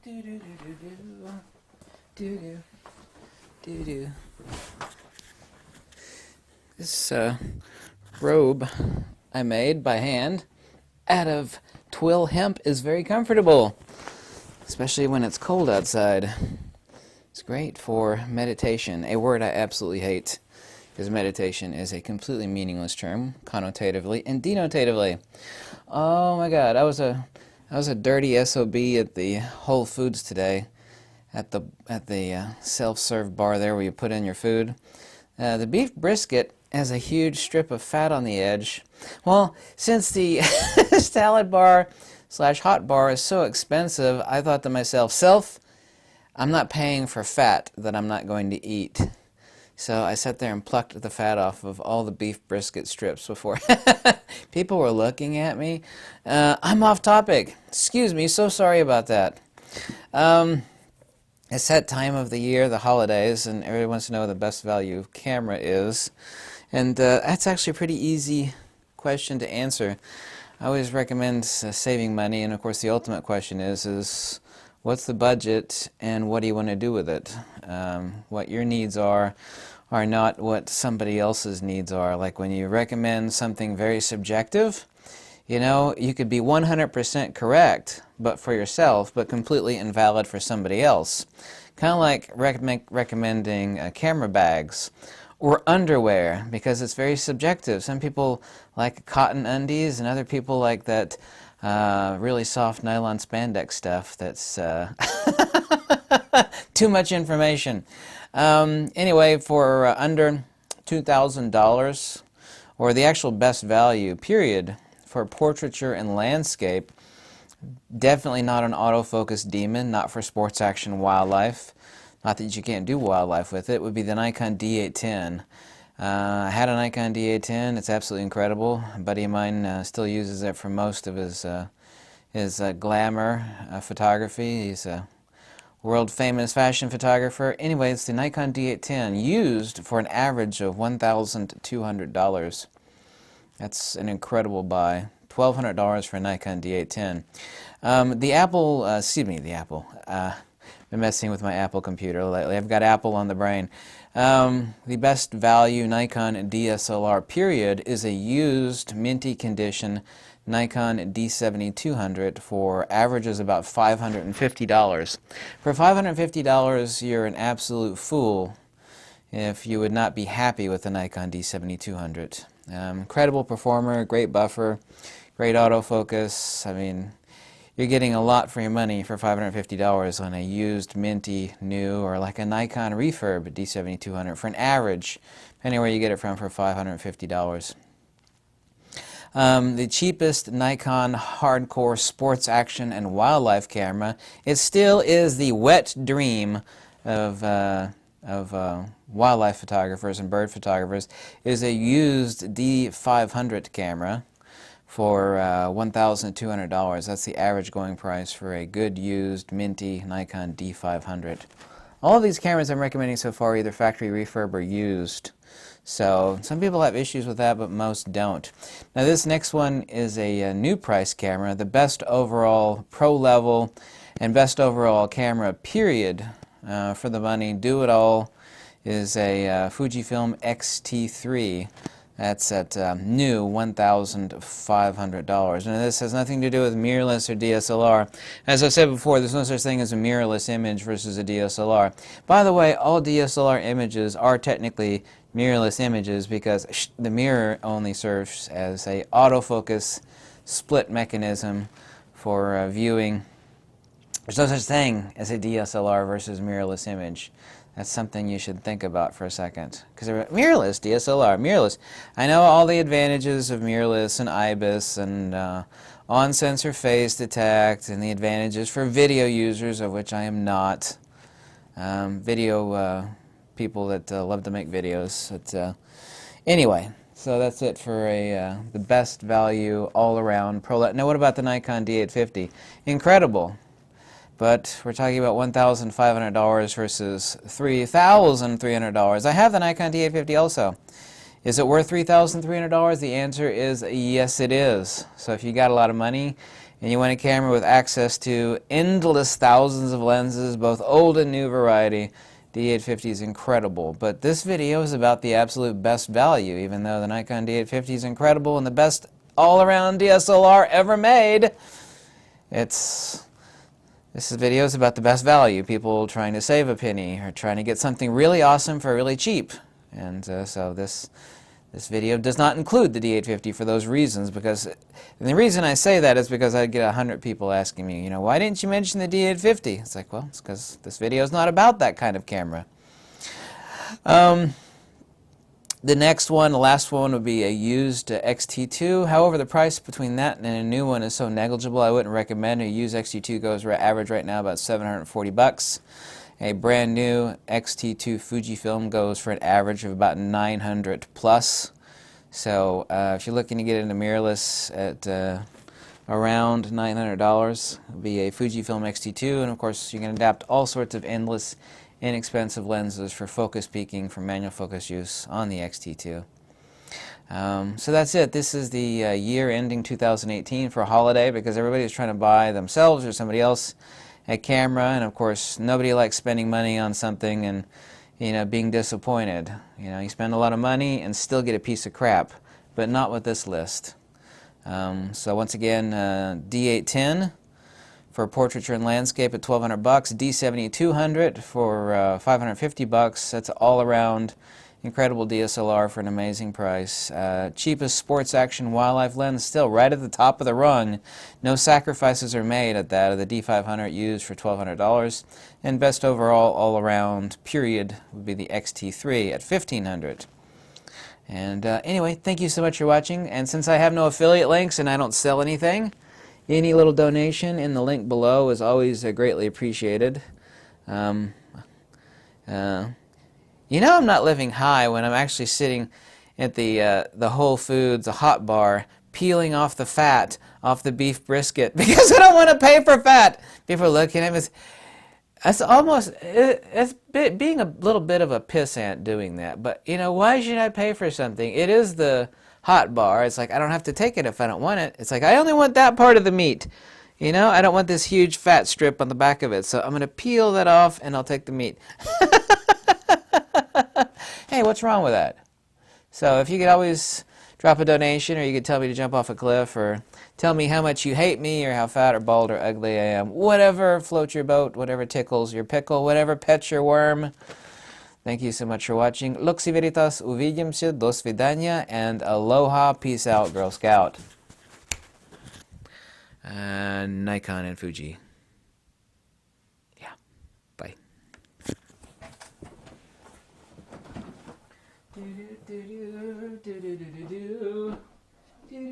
Do do do do do do do do. This robe I made by hand out of twill hemp is very comfortable, especially when it's cold outside. It's great for meditation, a word I absolutely hate, because meditation is a completely meaningless term, connotatively and denotatively. Oh my God, I was a dirty SOB at the Whole Foods today, at the self-serve bar there where you put in your food. The beef brisket has a huge strip of fat on the edge. Well, since the salad bar / hot bar is so expensive, I thought to myself, I'm not paying for fat that I'm not going to eat. So I sat there and plucked the fat off of all the beef brisket strips before. People were looking at me. I'm off topic. Excuse me, so sorry about that. It's that time of the year, the holidays, and everyone wants to know what the best value camera is. And that's actually a pretty easy question to answer. I always recommend saving money, and of course the ultimate question is what's the budget and what do you want to do with it? What your needs are not what somebody else's needs are. Like when you recommend something very subjective, you know, you could be 100% correct but for yourself, but completely invalid for somebody else. Kind of like recommending camera bags or underwear, because it's very subjective. Some people like cotton undies and other people like that really soft nylon spandex stuff that's too much information. Anyway, for under $2,000, or the actual best value, period, for portraiture and landscape, definitely not an autofocus demon, not for sports action wildlife. Not that you can't do wildlife with it, would be the Nikon D810. I had a Nikon D810. It's absolutely incredible. A buddy of mine still uses it for most of his glamour photography. He's a world-famous fashion photographer. Anyway, it's the Nikon D810, used for an average of $1,200. That's an incredible buy. $1,200 for a Nikon D810. The Apple. Been messing with my Apple computer lately. I've got Apple on the brain. The best value Nikon DSLR period is a used, minty condition Nikon D7200 for averages about $550. For $550, you're an absolute fool if you would not be happy with the Nikon D7200. Incredible performer, great buffer, great autofocus. I mean, you're getting a lot for your money for $550 on a used, minty, new, or like a Nikon refurb D7200 for an average, depending where you get it from, for $550. The cheapest Nikon hardcore sports action and wildlife camera, it still is the wet dream of wildlife photographers and bird photographers, is a used D500 camera for $1,200. That's the average going price for a good used minty Nikon D500. All of these cameras I'm recommending so far are either factory refurb or used. So some people have issues with that, but most don't. Now this next one is a new price camera, the best overall pro level and best overall camera period for the money. Do it all is a Fujifilm X-T3. That's at new $1,500. And this has nothing to do with mirrorless or DSLR. As I said before, there's no such thing as a mirrorless image versus a DSLR. By the way, all DSLR images are technically mirrorless images because the mirror only serves as a autofocus split mechanism for viewing. There's no such thing as a DSLR versus mirrorless image. That's something you should think about for a second. Because mirrorless, DSLR, mirrorless. I know all the advantages of mirrorless and IBIS and on-sensor phase detect and the advantages for video users, of which I am not. Video people that love to make videos. But, anyway, so that's it for the best value all-around pro. Now what about the Nikon D850? Incredible. But we're talking about $1,500 versus $3,300. I have the Nikon D850 also. Is it worth $3,300? The answer is yes, it is. So if you got a lot of money and you want a camera with access to endless thousands of lenses, both old and new variety, D850 is incredible. But this video is about the absolute best value, even though the Nikon D850 is incredible and the best all-around DSLR ever made. This video is about the best value, people trying to save a penny or trying to get something really awesome for really cheap. And so this video does not include the D850 for those reasons, and the reason I say that is because I get 100 people asking me, why didn't you mention the D850? It's like, well, it's because this video is not about that kind of camera. The next one, the last one, would be a used XT2. However, the price between that and a new one is so negligible, I wouldn't recommend. A used XT2 goes average right now about $740. A brand new XT2 Fujifilm goes for an average of about $900 plus. So if you're looking to get into mirrorless at around $900, it'll be a Fujifilm XT2, and of course you can adapt all sorts of endless, inexpensive lenses for focus peaking, for manual focus use on the XT2. So that's it. This is the year ending 2018 for a holiday, because everybody is trying to buy themselves or somebody else a camera, and of course nobody likes spending money on something and being disappointed. You spend a lot of money and still get a piece of crap, but not with this list. So once again, D810 for portraiture and landscape at $1,200, D7200 for $550. That's all around incredible DSLR for an amazing price. Cheapest sports action wildlife lens, still right at the top of the rung. No sacrifices are made at that. The D500 used for $1,200. And best overall, all around, period, would be the XT3 at $1,500. And anyway, thank you so much for watching. And since I have no affiliate links and I don't sell anything, any little donation in the link below is always greatly appreciated. I'm not living high when I'm actually sitting at the Whole Foods, the hot bar, peeling off the fat off the beef brisket because I don't want to pay for fat. People are looking at me. It's being a little bit of a pissant doing that. But, why should I pay for something? It is the hot bar. It's like, I don't have to take it if I don't want it. It's like, I only want that part of the meat. I don't want this huge fat strip on the back of it. So I'm going to peel that off and I'll take the meat. Hey, what's wrong with that? So if you could always drop a donation, or you could tell me to jump off a cliff, or tell me how much you hate me, or how fat or bald or ugly I am, whatever floats your boat, whatever tickles your pickle, whatever pets your worm. Thank you so much for watching. Luxi Veritas, uvidimся, do svidania, and aloha, peace out, Girl Scout. Nikon and Fuji. Yeah, bye. Do do do do do do do do do.